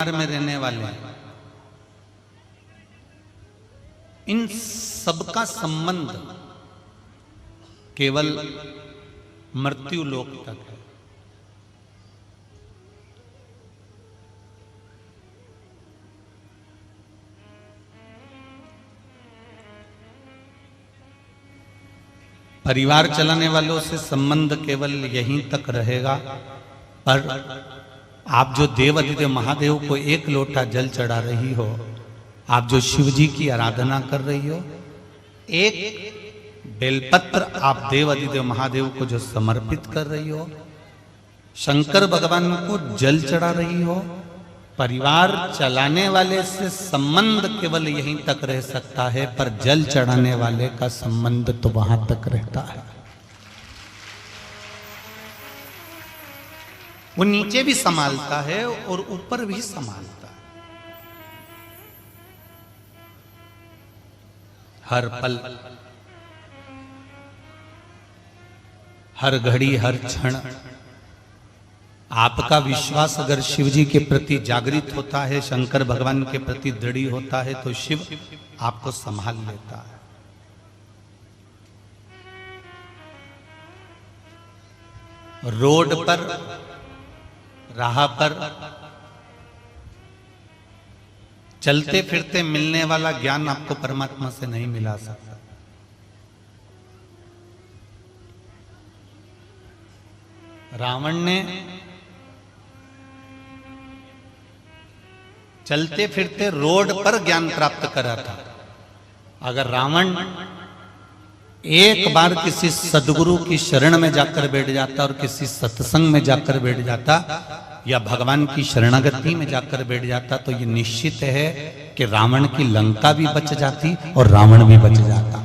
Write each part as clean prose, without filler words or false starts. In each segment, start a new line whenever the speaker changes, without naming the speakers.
में रहने वाले हैं, इन सबका संबंध केवल मृत्यु लोक तक है। परिवार चलाने वालों से संबंध केवल यहीं तक रहेगा, पर आप जो देव अधिदेव महादेव को एक लोटा जल चढ़ा रही हो, आप जो शिव जी की आराधना कर रही हो, एक बेलपत्र आप देव अधिदेव महादेव को जो समर्पित कर रही हो, शंकर भगवान को जल चढ़ा रही हो, परिवार चलाने वाले से संबंध केवल यहीं तक रह सकता है, पर जल चढ़ाने वाले का संबंध तो वहां तक रहता है। वो नीचे भी संभालता है और ऊपर भी संभालता है। हर पल, हर घड़ी, हर क्षण आपका विश्वास अगर शिव जी के प्रति जागृत होता है, शंकर भगवान के प्रति दृढ़ होता है, तो शिव आपको संभाल लेता है। रोड पर, राह पर चलते फिरते मिलने वाला ज्ञान आपको परमात्मा से नहीं मिला सकता। रावण ने चलते फिरते रोड पर ज्ञान प्राप्त करा था। अगर रावण एक बार किसी सदगुरु की शरण में जाकर बैठ जाता और किसी सत्संग में जाकर बैठ जाता या भगवान की शरणागति में जाकर बैठ जाता, तो ये निश्चित है कि रावण की लंका भी बच जाती और रावण भी बच जाता।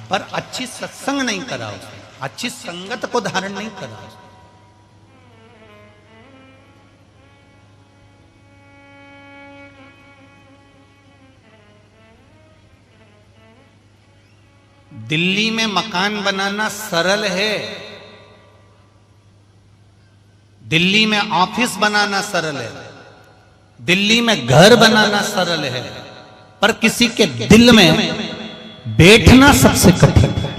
पर अच्छी सत्संग नहीं करा उसने, अच्छी संगत को धारण नहीं करा उसने। दिल्ली में मकान बनाना सरल है, दिल्ली में ऑफिस बनाना सरल है, दिल्ली में घर बनाना सरल है, पर किसी के दिल में बैठना सबसे कठिन है।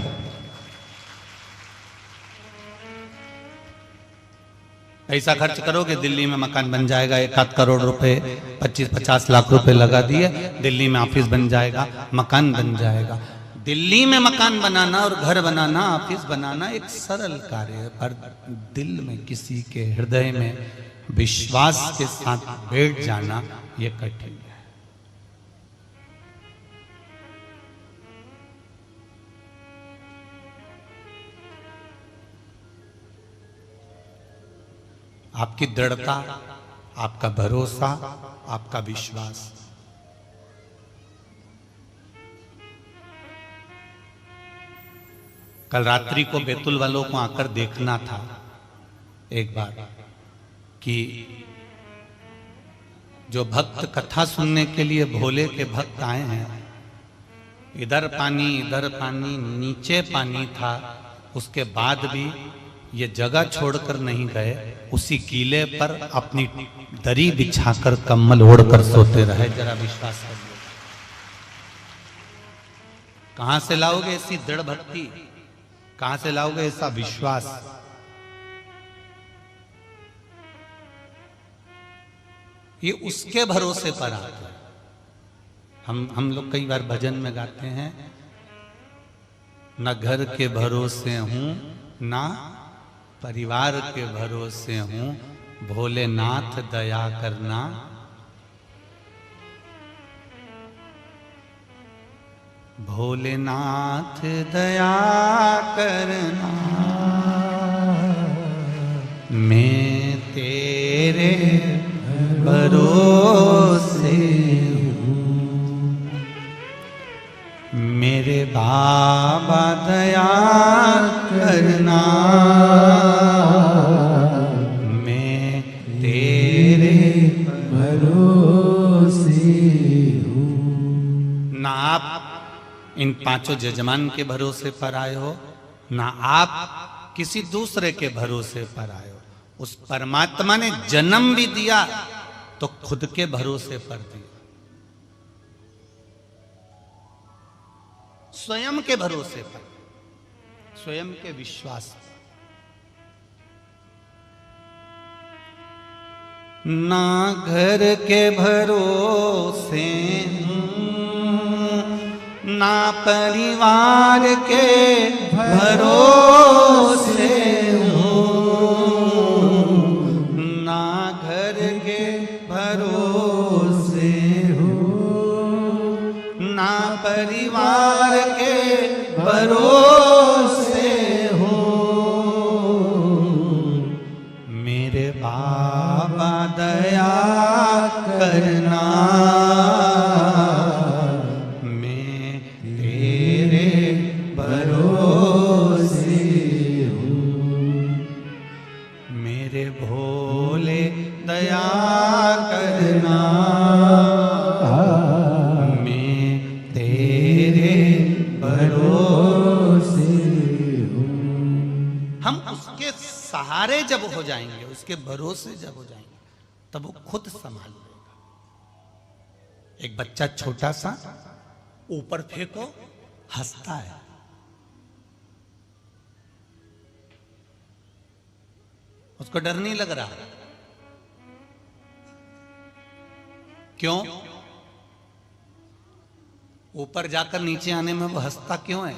पैसा खर्च करोगे, दिल्ली में मकान बन जाएगा, 1-8 करोड़ रुपए, 25-50 लाख रुपए लगा दिए, दिल्ली में ऑफिस बन जाएगा, मकान बन जाएगा। दिल्ली में मकान बनाना और घर बनाना, ऑफिस बनाना एक सरल कार्य है, पर दिल में किसी के हृदय में विश्वास के साथ बैठ जाना यह कठिन है। आपकी दृढ़ता, आपका भरोसा, आपका विश्वास। कल रात्रि को बैतुल वालों को आकर देखना था एक बार कि जो भक्त कथा सुनने के लिए भोले के भक्त आए हैं, इधर पानी, नीचे पानी था, उसके बाद भी ये जगह छोड़कर नहीं गए, उसी कीले पर अपनी दरी बिछाकर कम्बल ओढ़कर सोते रहे। जरा विश्वास करिए, कहां से लाओगे ऐसी दृढ़ भक्ति, कहां से लाओगे ऐसा विश्वास? ये उसके भरोसे पर आता है। हम लोग कई बार भजन में गाते हैं, न घर के भरोसे हूं, ना परिवार के भरोसे हूं, भोलेनाथ दया करना। भोलेनाथ दया करना, मैं तेरे भरोसे हूँ, मेरे बाबा दया करना, मैं तेरे भरोसे हूँ। ना आप इन 5 जजमान के भरोसे पर आए हो, ना आप किसी दूसरे के भरोसे पर आए हो। उस परमात्मा ने जन्म भी दिया तो खुद के भरोसे पर दिया, स्वयं के भरोसे पर, स्वयं के विश्वास पर। ना घर के भरोसे ना परिवार के भरोसे हूँ, ना घर के भरोसे हूँ, ना परिवार के भरोसे हूँ। मेरे बाबा दया करना, दया करना, मैं तेरे भरोसे हूँ। हम उसके सहारे जब हो जाएंगे, उसके भरोसे जब हो जाएंगे, तब वो खुद संभाल लेगा। एक बच्चा छोटा सा ऊपर फेंको हंसता है, उसको डर नहीं लग रहा। क्यों? ऊपर जाकर नीचे आने में वो हंसता क्यों है?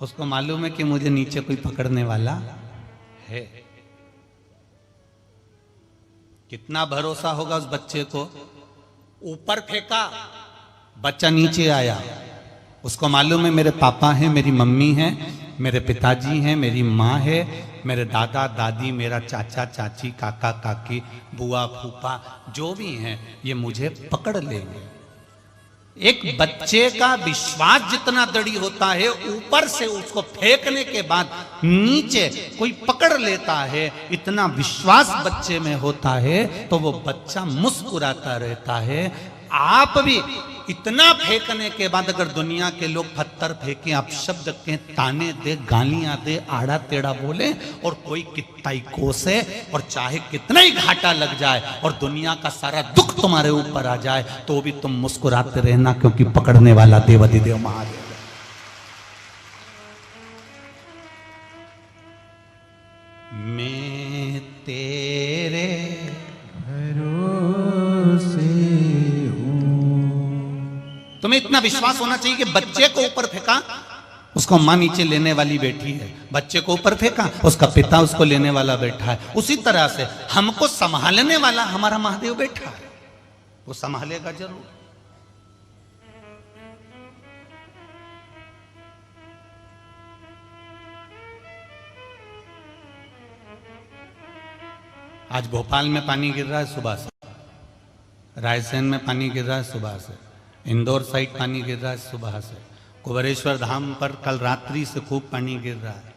उसको मालूम है कि मुझे नीचे कोई पकड़ने वाला है। कितना भरोसा होगा उस बच्चे को। ऊपर फेंका, बच्चा नीचे आया, उसको मालूम है मेरे पापा हैं, मेरी मम्मी है, मेरे पिताजी हैं, मेरी माँ है, मेरे दादा दादी, मेरा चाचा चाची, काका काकी, बुआ फूफा, जो भी हैं, ये मुझे पकड़ लेंगे। एक बच्चे का विश्वास जितना दृढ़ होता है, ऊपर से उसको फेंकने के बाद नीचे कोई पकड़ लेता है, इतना विश्वास बच्चे में होता है, तो वो बच्चा मुस्कुराता रहता है। आप भी इतना फेंकने के बाद अगर दुनिया के लोग पत्थर फेंके, आप शब्द के ताने दे, गालियां दे, आड़ा टेढ़ा बोले, और कोई कितना ही कोसे, और चाहे कितना ही घाटा लग जाए और दुनिया का सारा दुख तुम्हारे ऊपर आ जाए, तो भी तुम मुस्कुराते रहना, क्योंकि पकड़ने वाला देवाधिदेव महादेव। मैं तेरे भरोसे हूं। तुम्हें इतना विश्वास होना चाहिए कि बच्चे को ऊपर फेंका, उसको मां नीचे लेने वाली बैठी है, बच्चे को ऊपर फेंका, उसका पिता उसको लेने वाला बैठा है। उसी तरह से हमको संभालने वाला हमारा महादेव बैठा है, वो संभालेगा जरूर। आज भोपाल में पानी गिर रहा है सुबह से, रायसेन में पानी गिर रहा है सुबह से, इंदौर साइड पानी गिर रहा है सुबह से, कुबेरेश्वर धाम पर कल रात्रि से खूब पानी गिर रहा है।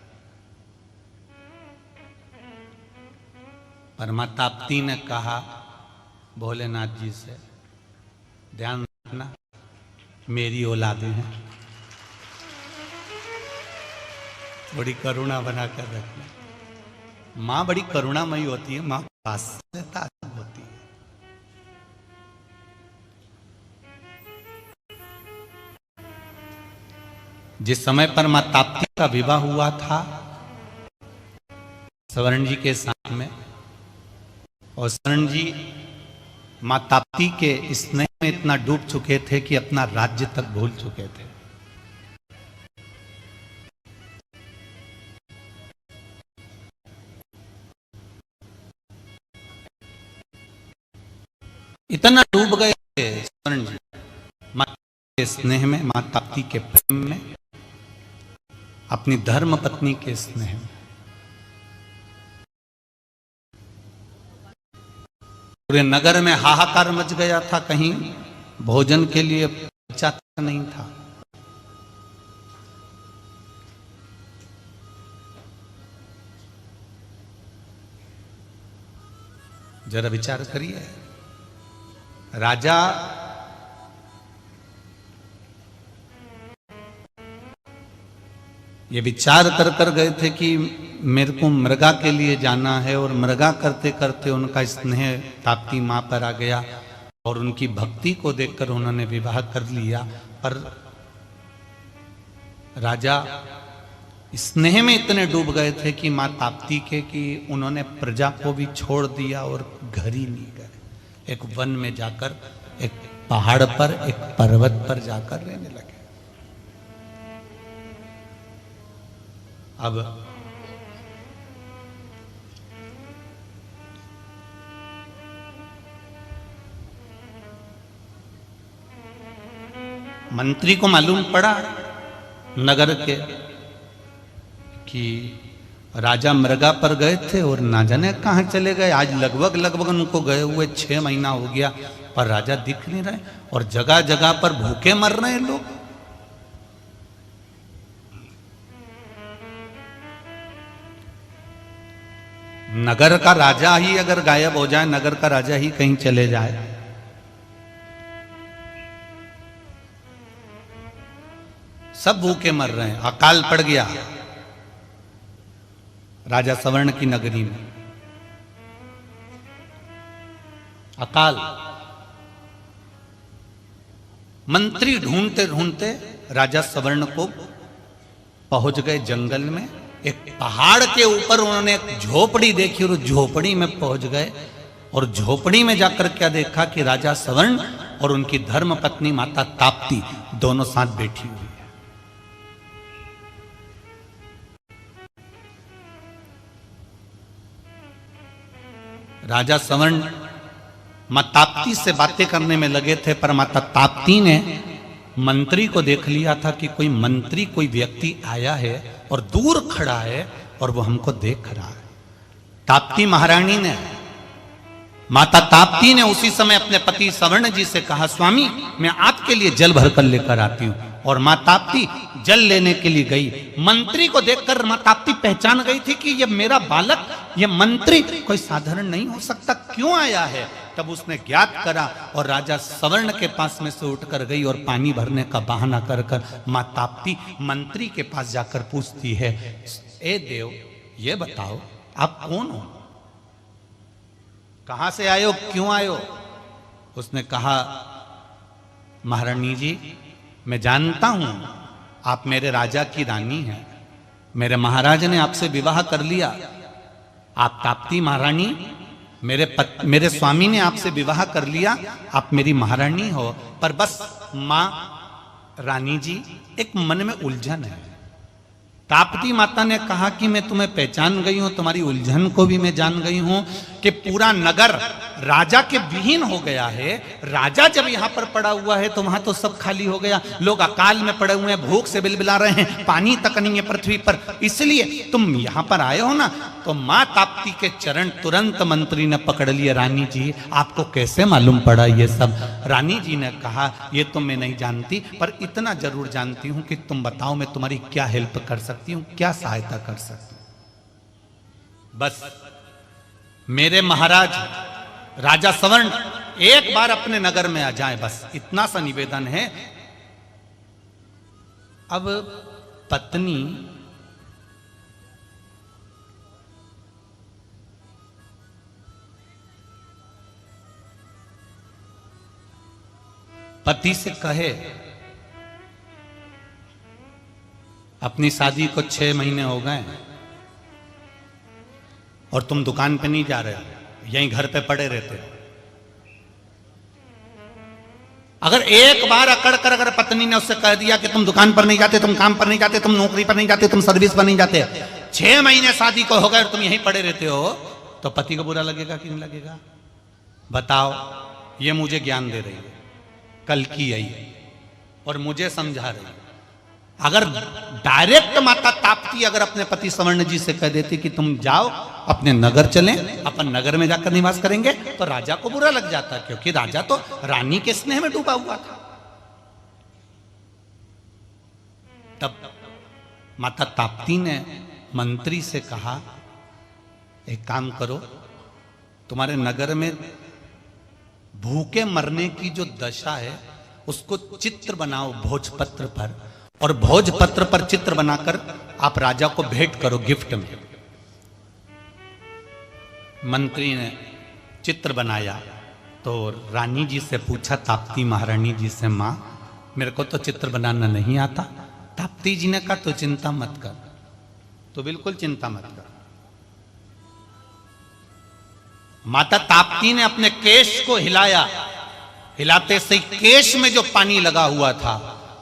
पर मां ताप्ती ने कहा भोलेनाथ जी से, ध्यान रखना मेरी औलादें हैं, थोड़ी करुणा बनाकर रखना। मां बड़ी करुणामयी होती है, मां वात्सल्यता होती है। जिस समय पर मां ताप्ती का विवाह हुआ था स्वर्ण जी के साथ में, और स्वर्ण जी मां ताप्ती के स्नेह में इतना डूब चुके थे कि अपना राज्य तक भूल चुके थे। इतना डूब गए थे स्वर्ण जी मां के स्नेह में, मां ताप्ती के प्रेम में, अपनी धर्म पत्नी के स्नेह में। पूरे नगर में हाहाकार मच गया था, कहीं भोजन के लिए बचा नहीं था। जरा विचार करिए, राजा ये विचार कर कर गए थे कि मेरे को मृगा के लिए जाना है, और मृगा करते करते उनका स्नेह ताप्ती माँ पर आ गया और उनकी भक्ति को देखकर उन्होंने विवाह कर लिया। पर राजा स्नेह में इतने डूब गए थे कि माँ ताप्ती के कि उन्होंने प्रजा को भी छोड़ दिया और घर ही नहीं गए। एक वन में जाकर, एक पहाड़ पर, एक पर्वत पर जाकर रहने लगे। अब मंत्री को मालूम पड़ा नगर के कि राजा मृगा पर गए थे और ना जाने कहां चले गए। आज लगभग उनको गए हुए 6 महीना हो गया, पर राजा दिख नहीं रहे और जगह जगह पर भूखे मर रहे हैं लोग। नगर का राजा ही अगर गायब हो जाए, नगर का राजा ही कहीं चले जाए, सब भूखे मर रहे हैं। अकाल पड़ गया राजा सवर्ण की नगरी में, अकाल। मंत्री ढूंढते ढूंढते राजा सवर्ण को पहुंच गए जंगल में। एक पहाड़ के ऊपर उन्होंने एक झोपड़ी देखी और झोपड़ी में पहुंच गए, और झोपड़ी में जाकर क्या देखा कि राजा सवर्ण और उनकी धर्म पत्नी माता ताप्ती दोनों साथ बैठी हुई है। राजा सवर्ण मां ताप्ती से बातें करने में लगे थे, पर माता ताप्ती ने मंत्री को देख लिया था कि कोई मंत्री, कोई व्यक्ति आया है और दूर खड़ा है और वो हमको देख रहा है। ताप्ती महारानी ने, माता ताप्ती ने उसी समय अपने पति सवर्ण जी से कहा, स्वामी मैं आपके लिए जल भरकर लेकर आती हूं। और मां ताप्ती जल लेने के लिए गई। मंत्री को देखकर मां ताप्ती पहचान गई थी कि ये मेरा बालक, ये मंत्री कोई साधारण नहीं हो सकता, क्यों आया है। तब उसने ज्ञात करा और राजा सवर्ण के पास में से उठकर गई और पानी भरने का बहाना कर कर मां ताप्ती मंत्री के पास जाकर पूछती है, ए देव ये बताओ आप कौन हो, कहां से आए हो, क्यों आए हो। उसने कहा, महारानी जी मैं जानता हूं आप मेरे राजा की रानी हैं, मेरे महाराज ने आपसे विवाह कर लिया। आप ताप्ती महारानी, मेरे स्वामी ने आपसे विवाह कर लिया, आप मेरी महारानी हो। पर बस मां रानी जी एक मन में उलझन है। ताप्ती माता ने कहा कि मैं तुम्हें पहचान गई हूं, तुम्हारी उलझन को भी मैं जान गई हूं कि पूरा नगर राजा के विहीन हो गया है। राजा जब यहां पर पड़ा हुआ है तो वहां तो सब खाली हो गया, लोग अकाल में पड़े हुए हैं, भूख से बिलबिला रहे हैं, पानी तक नहीं है पृथ्वी पर, इसलिए तुम यहां पर आए हो ना। तो मां ताप्ती के चरण तुरंत मंत्री ने पकड़ लिए, रानी जी आपको कैसे मालूम पड़ा ये सब। रानी जी ने कहा, ये तो मैं नहीं जानती, पर इतना जरूर जानती हूं कि तुम बताओ मैं तुम्हारी क्या हेल्प कर सकती हूं, क्या सहायता कर सकती हूं। बस मेरे महाराज राजा सवर्ण एक बार अपने नगर में आ जाएं, बस इतना सा निवेदन है। अब पत्नी पति से कहे, अपनी शादी को 6 महीने हो गए और तुम दुकान पे नहीं जा रहे हो, यहीं घर पे पड़े रहते हो। अगर एक बार अकड़ कर अगर पत्नी ने उससे कह दिया कि तुम दुकान पर नहीं जाते, तुम काम पर नहीं जाते, तुम नौकरी पर नहीं जाते, तुम सर्विस पर नहीं जाते, 6 महीने शादी को हो गए और तुम यहीं पड़े रहते हो, तो पति को बुरा लगेगा कि नहीं लगेगा। बताओ, ये मुझे ज्ञान दे रही है, कल की आई और मुझे समझा रही है। अगर डायरेक्ट माता ताप्ती अगर अपने पति सवर्ण जी से कह देती कि तुम जाओ अपने नगर चलें, अपन नगर में जाकर निवास करेंगे, तो राजा को बुरा लग जाता, क्योंकि राजा तो रानी के स्नेह में डूबा हुआ था। तब माता ताप्ती ने मंत्री से कहा, एक काम करो, तुम्हारे नगर में भूखे मरने की जो दशा है उसको चित्र बनाओ भोजपत्र पर, और भोजपत्र पर चित्र बनाकर आप राजा को भेंट करो गिफ्ट में। मंत्री ने चित्र बनाया तो रानी जी से पूछा, ताप्ती महारानी जी से, माँ मेरे को तो चित्र बनाना नहीं आता। ताप्ती जी ने कहा तो चिंता मत कर, तो बिल्कुल चिंता मत कर। माता ताप्ती ने अपने केश को हिलाया, हिलाते से केश में जो पानी लगा हुआ था,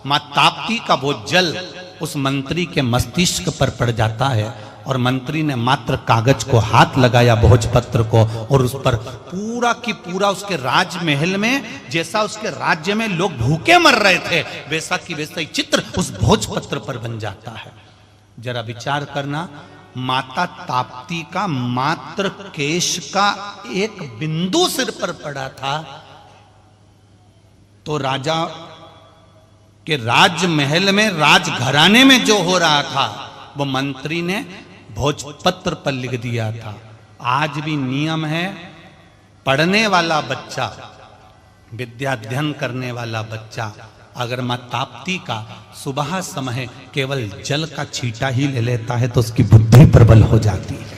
मां ताप्ती का वो जल उस मंत्री के मस्तिष्क पर पड़ जाता है और मंत्री ने मात्र कागज को हाथ लगाया, भोजपत्र को, और उस पर पूरा की पूरा उसके राजमहल में जैसा उसके राज्य में लोग भूखे मर रहे थे वैसा की वैसा ही चित्र उस भोजपत्र पर बन जाता है। जरा विचार करना, माता ताप्ती का मात्र केश का एक बिंदु सिर पर पड़ा था तो राजा के राजमहल में, राजघराने में जो हो रहा था वो मंत्री ने भोजपत्र पर लिख दिया था। आज भी नियम है, पढ़ने वाला बच्चा, विद्या अध्ययन करने वाला बच्चा अगर मां ताप्ती का सुबह समय केवल जल का छींटा ही ले लेता है तो उसकी बुद्धि प्रबल हो जाती है,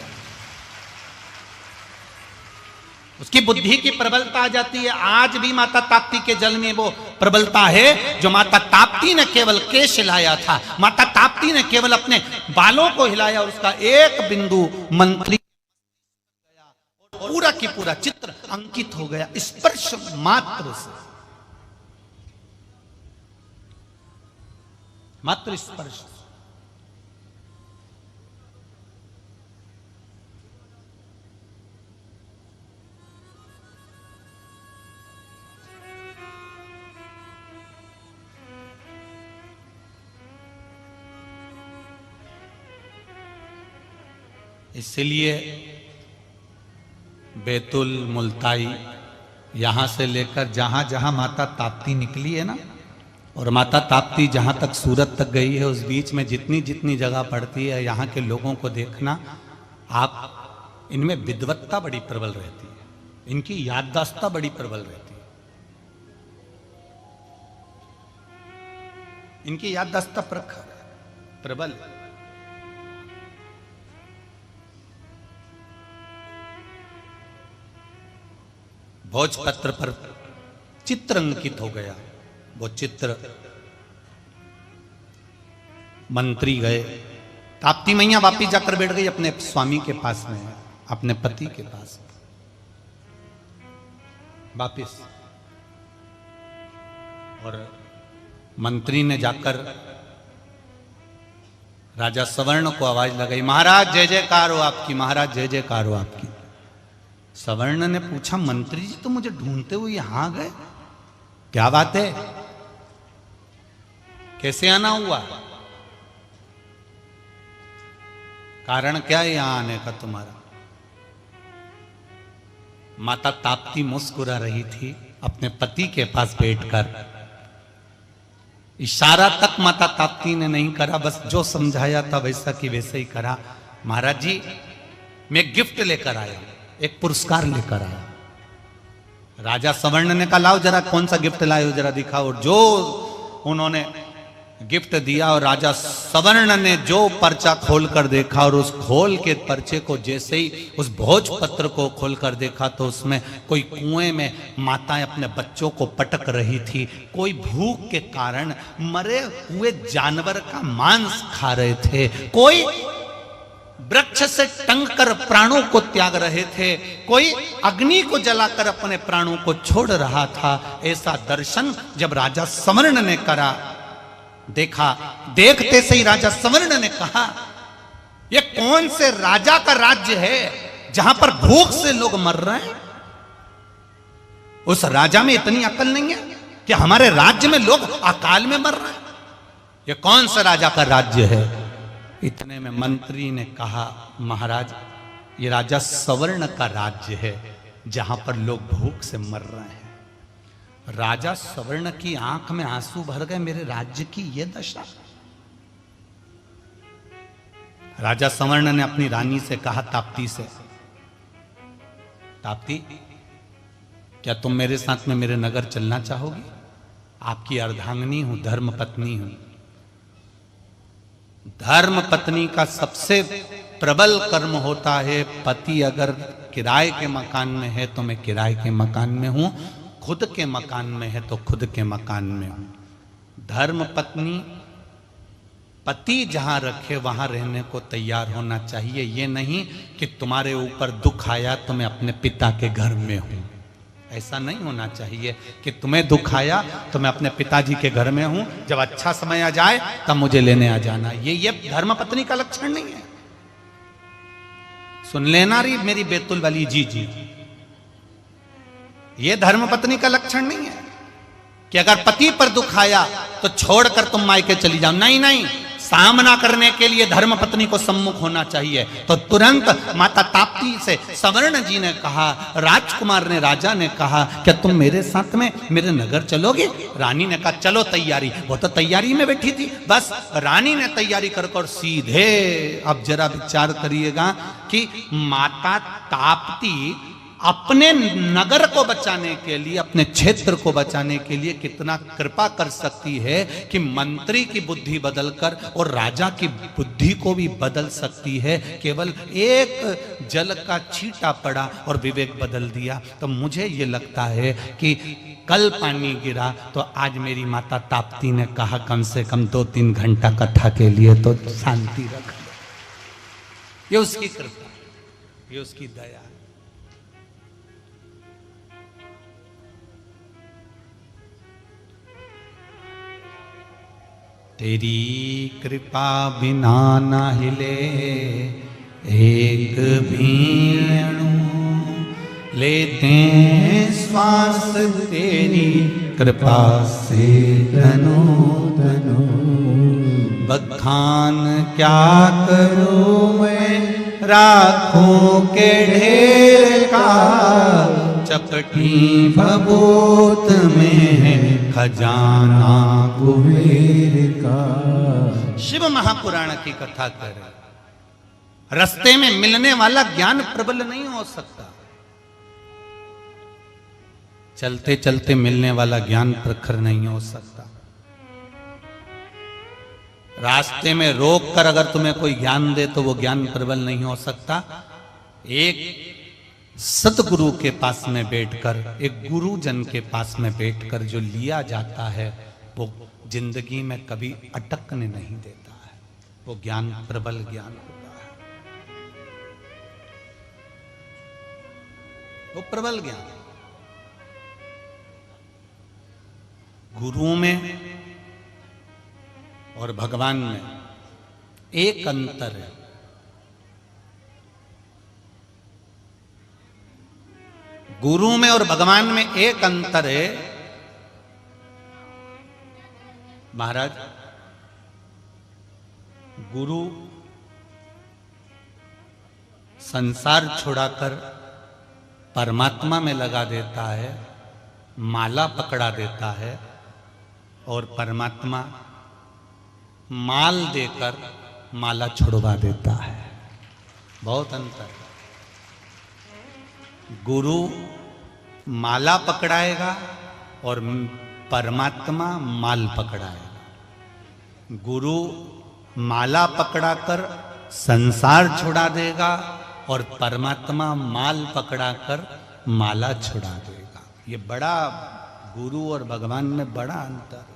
उसकी बुद्धि की प्रबलता आ जाती है। आज भी माता ताप्ती के जल में वो प्रबलता है जो माता ताप्ती ने केवल केश हिलाया था, माता ताप्ती ने केवल अपने बालों को हिलाया और उसका एक बिंदु मंत्री पूरा की पूरा चित्र अंकित हो गया स्पर्श मात्र से, मात्र स्पर्श। इसलिए बैतुल, मुल्ताई, यहां से लेकर जहां जहां माता ताप्ती निकली है ना, और माता ताप्ती जहां तक सूरत तक गई है, उस बीच में जितनी जितनी जगह पड़ती है, यहाँ के लोगों को देखना आप, इनमें विद्वत्ता बड़ी प्रबल रहती है, इनकी याददाश्त बड़ी प्रबल रहती है, इनकी याददाश्त प्रबल। भोजपत्र पर चित्र अंकित हो गया, वो चित्र मंत्री गए, ताप्ती मैया वापिस जाकर बैठ गई अपने स्वामी के पास में, अपने पति के पास वापिस। और मंत्री ने जाकर राजा सवर्ण को आवाज लगाई, महाराज जय जयकार हो आपकी, महाराज जय जयकार हो आपकी। सवर्ण ने पूछा, मंत्री जी तो मुझे ढूंढते हुए यहां गए, क्या बात है, कैसे आना हुआ, कारण क्या है यहां आने का तुम्हारा? माता ताप्ती मुस्कुरा रही थी अपने पति के पास बैठकर, इशारा तक माता ताप्ती ने नहीं करा, बस जो समझाया था वैसा की वैसे ही करा। महाराज जी मैं गिफ्ट लेकर आया, एक पुरस्कार लेकर आया। राजा सवर्ण ने कहा, लाओ जरा कौन सा गिफ्ट लाए हो जरा दिखाओ। और जो उन्होंने गिफ्ट दिया और राजा सवर्ण ने जो पर्चा खोलकर देखा और उस खोल के पर्चे को जैसे ही उस भोजपत्र को खोलकर देखा तो उसमें कोई कुएं में माताएं अपने बच्चों को पटक रही थी, कोई भूख के कारण मरे हुए जानवर का मांस खा रहे थे, कोई वृक्ष से टंग कर प्राणों को त्याग रहे थे, कोई अग्नि को जलाकर अपने प्राणों को छोड़ रहा था। ऐसा दर्शन जब राजा सवर्ण ने करा, देखा, देखते से ही राजा सवर्ण ने कहा, यह कौन से राजा का राज्य है जहां पर भूख से लोग मर रहे हैं? उस राजा में इतनी अकल नहीं है कि हमारे राज्य में लोग अकाल में मर रहे हैं? यह कौन सा राजा का राज्य है? इतने में मंत्री ने कहा, महाराज ये राजा सवर्ण का राज्य है जहां पर लोग भूख से मर रहे हैं। राजा सवर्ण की आंख में आंसू भर गए, मेरे राज्य की ये दशा। राजा सवर्ण ने अपनी रानी से कहा, ताप्ती से, ताप्ती क्या तुम मेरे साथ में मेरे नगर चलना चाहोगी? आपकी अर्धांगिनी हूं, धर्म पत्नी हूं। धर्म पत्नी का सबसे प्रबल कर्म होता है, पति अगर किराए के मकान में है तो मैं किराए के मकान में हूं, खुद के मकान में है तो खुद के मकान में हूं। धर्म पत्नी पति जहां रखे वहां रहने को तैयार होना चाहिए। ये नहीं कि तुम्हारे ऊपर दुख आया तो मैं अपने पिता के घर में हूं, ऐसा नहीं होना चाहिए कि तुम्हें दुख आया तो मैं अपने पिताजी के घर में हूं, जब अच्छा समय आ जाए तब मुझे लेने आ जाना। ये धर्म पत्नी का लक्षण नहीं है। सुन लेना रही मेरी बैतुल वाली जी, ये धर्म पत्नी का लक्षण नहीं है कि अगर पति पर दुख आया तो छोड़कर तुम मायके चली जाओ। नहीं नहीं, सामना करने के लिए धर्म पत्नी को सम्मुख होना चाहिए। तो तुरंत माता ताप्ती से सवर्ण जी ने कहा, राजकुमार ने राजा ने कहा, क्या तुम मेरे साथ में मेरे नगर चलोगे? रानी ने कहा चलो तैयारी। वो तो तैयारी में बैठी थी। बस रानी ने तैयारी कर सीधे, अब जरा विचार करिएगा कि माता ताप्ती अपने नगर को बचाने के लिए, अपने क्षेत्र को बचाने के लिए कितना कृपा कर सकती है कि मंत्री की बुद्धि बदलकर और राजा की बुद्धि को भी बदल सकती है। केवल एक जल का छींटा पड़ा और विवेक बदल दिया। तो मुझे ये लगता है कि कल पानी गिरा तो आज मेरी माता ताप्ती ने कहा कम से कम 2-3 घंटा कथा के लिए तो शांति रख। ये उसकी कृपा, ये उसकी दया। तेरी कृपा बिना न हिले एक भी अणु, लेते श्वास तेरी कृपा से तनो तनो। बखान क्या करूं मैं राखों के ढेर का, चपटी भभूत में है खजाना कुबेर का। शिव महापुराण की कथा कर, रास्ते में मिलने वाला ज्ञान प्रबल नहीं हो सकता, चलते चलते मिलने वाला ज्ञान प्रखर नहीं हो सकता। रास्ते में रोक कर अगर तुम्हें कोई ज्ञान दे तो वो ज्ञान प्रबल नहीं हो सकता। एक सतगुरु के पास में बैठकर, एक गुरुजन के पास में बैठकर जो लिया जाता है वो जिंदगी में कभी अटकने नहीं देता है। वो ज्ञान प्रबल ज्ञान होता है, वो प्रबल ज्ञान। गुरु में और भगवान में एक अंतर है। गुरु में और भगवान में एक अंतर है। महाराज, गुरु संसार छुड़ाकर परमात्मा में लगा देता है, माला पकड़ा देता है, और परमात्मा माल देकर माला छुड़वा देता है। बहुत अंतर है। गुरु माला पकड़ाएगा और परमात्मा माल पकड़ाएगा। गुरु माला पकड़ाकर संसार छुड़ा देगा और परमात्मा माल पकड़ाकर माला छुड़ा देगा। ये बड़ा, गुरु और भगवान में बड़ा अंतर है।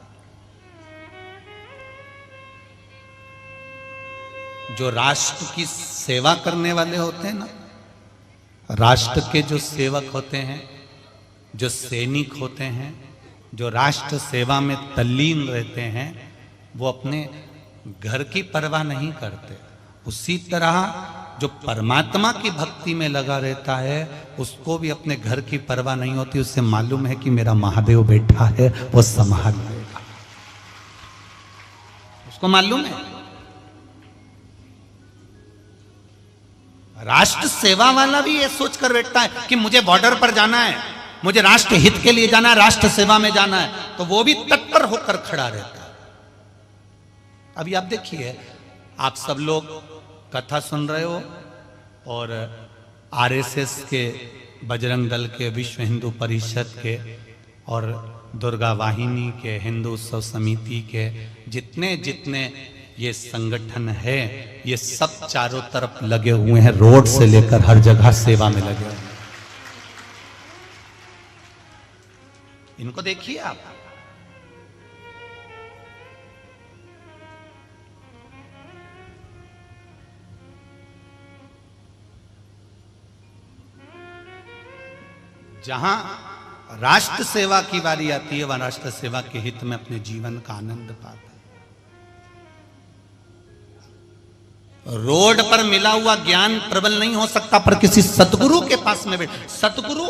जो राष्ट्र की सेवा करने वाले होते हैं ना, राष्ट्र के जो सेवक होते हैं, जो सैनिक होते हैं, जो राष्ट्र सेवा में तल्लीन रहते हैं, वो अपने घर की परवाह नहीं करते। उसी तरह जो परमात्मा की भक्ति में लगा रहता है उसको भी अपने घर की परवाह नहीं होती। उससे मालूम है कि मेरा महादेव बैठा है, वो संभाल लेगा। उसको मालूम है। राष्ट्र सेवा वाला भी ये सोचकर बैठता है कि मुझे बॉर्डर पर जाना है, मुझे राष्ट्र हित के लिए जाना है, राष्ट्र सेवा में जाना है, तो वो भी तत्पर होकर खड़ा रहता है। अभी आप देखिए, आप सब लोग कथा सुन रहे हो और आरएसएस के, बजरंग दल के, विश्व हिंदू परिषद के और दुर्गा वाहिनी के, हिंदू उत्सव समिति के जितने जितने ये संगठन है, ये सब चारों तरफ लगे हुए हैं, रोड से लेकर हर जगह सेवा में लगे हुए हैं। इनको देखिए आप। जहां राष्ट्र सेवा की बारी आती है, वहां राष्ट्र सेवा के हित में अपने जीवन का आनंद पाते हैं। रोड पर मिला हुआ ज्ञान प्रबल नहीं हो सकता, पर किसी सतगुरु के पास में बैठ, सतगुरु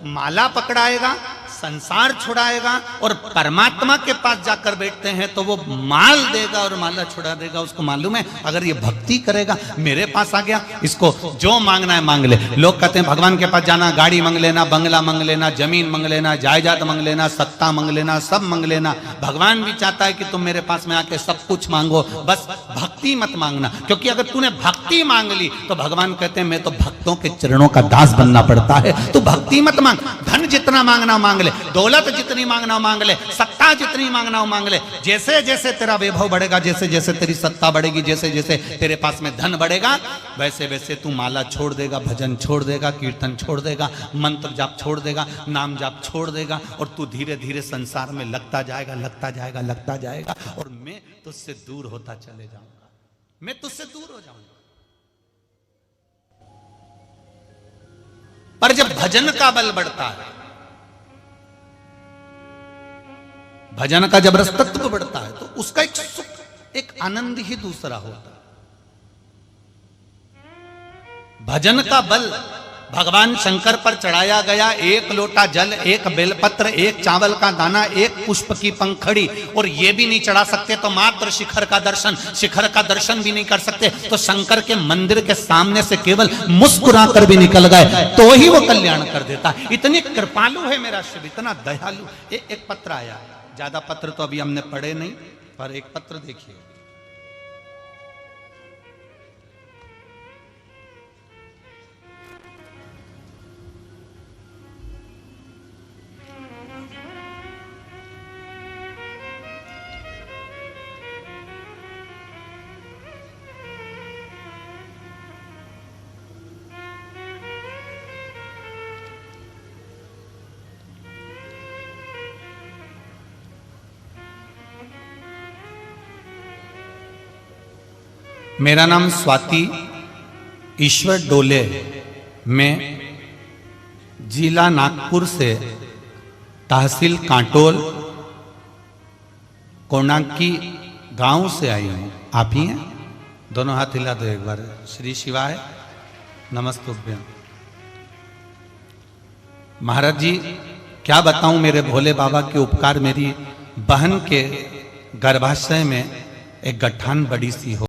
माला पकड़ाएगा, संसार छुड़ाएगा, और परमात्मा के पास जाकर बैठते हैं तो वो माल देगा और माला छुड़ा देगा। उसको मालूम है अगर ये भक्ति करेगा, मेरे पास आ गया, इसको जो मांगना है मांग ले। लोग कहते हैं भगवान के पास जाना, गाड़ी मांग लेना, बंगला मांग लेना, जमीन मांग लेना, जायदाद मांग लेना, सत्ता मांग लेना, सब मांग लेना। भगवान भी चाहता है कि तुम मेरे पास में आके सब कुछ मांगो, बस भक्ति मत मांगना। क्योंकि अगर तूने भक्ति मांग ली तो भगवान कहते हैं मैं तो भक्तों के चरणों का दास बनना पड़ता है। तू भक्ति मत मांग, धन जितना मांगना मांग ले, दौलत जितनी मांगना मांग ले, सत्ता जितनी मांगना मांग ले। जैसे जैसे तेरा वैभव बढ़ेगा, जैसे जैसे तेरी सत्ता बढ़ेगी, जैसे जैसे तेरे पास में धन बढ़ेगा, वैसे वैसे तू माला छोड़ देगा, भजन छोड़ देगा, कीर्तन छोड़ देगा, मंत्र जाप छोड़ देगा, नाम जाप छोड़ देगा, और तू धीरे धीरे संसार में लगता जाएगा, लगता जाएगा, लगता जाएगा, और मैं तुझसे दूर होता चले जाऊंगा, मैं तुझसे दूर हो जाऊंगा। पर जब भजन का बल बढ़ता है, भजन का जब रसतत्व बढ़ता है, तो उसका एक सुख, एक आनंद ही दूसरा होता है। भजन का बल भगवान शंकर पर चढ़ाया गया, एक लोटा जल, एक बेलपत्र, एक चावल का दाना, एक पुष्प की पंखड़ी, और ये भी नहीं चढ़ा सकते तो मात्र शिखर का दर्शन, शिखर का दर्शन भी नहीं कर सकते तो शंकर के मंदिर के सामने से केवल मुस्कुरा कर भी निकल गए तो ही वो कल्याण कर देता है। इतनी कृपालु है मेरा शिव, इतना दयालु। एक पत्र आया, ज्यादा पत्र तो अभी हमने पढ़े नहीं, पर एक पत्र देखिए। मेरा नाम स्वाति ईश्वर डोले, मैं जिला नागपुर से तहसील कांटोल कोणाकी गांव से आई हूँ। आप ही हैं? दोनों हाथ हिला दो एक बार। श्री शिवाय नमस्तुभ्यं। महाराज जी क्या बताऊं, मेरे भोले बाबा के उपकार। मेरी बहन के गर्भाशय में एक गठान बड़ी सी हो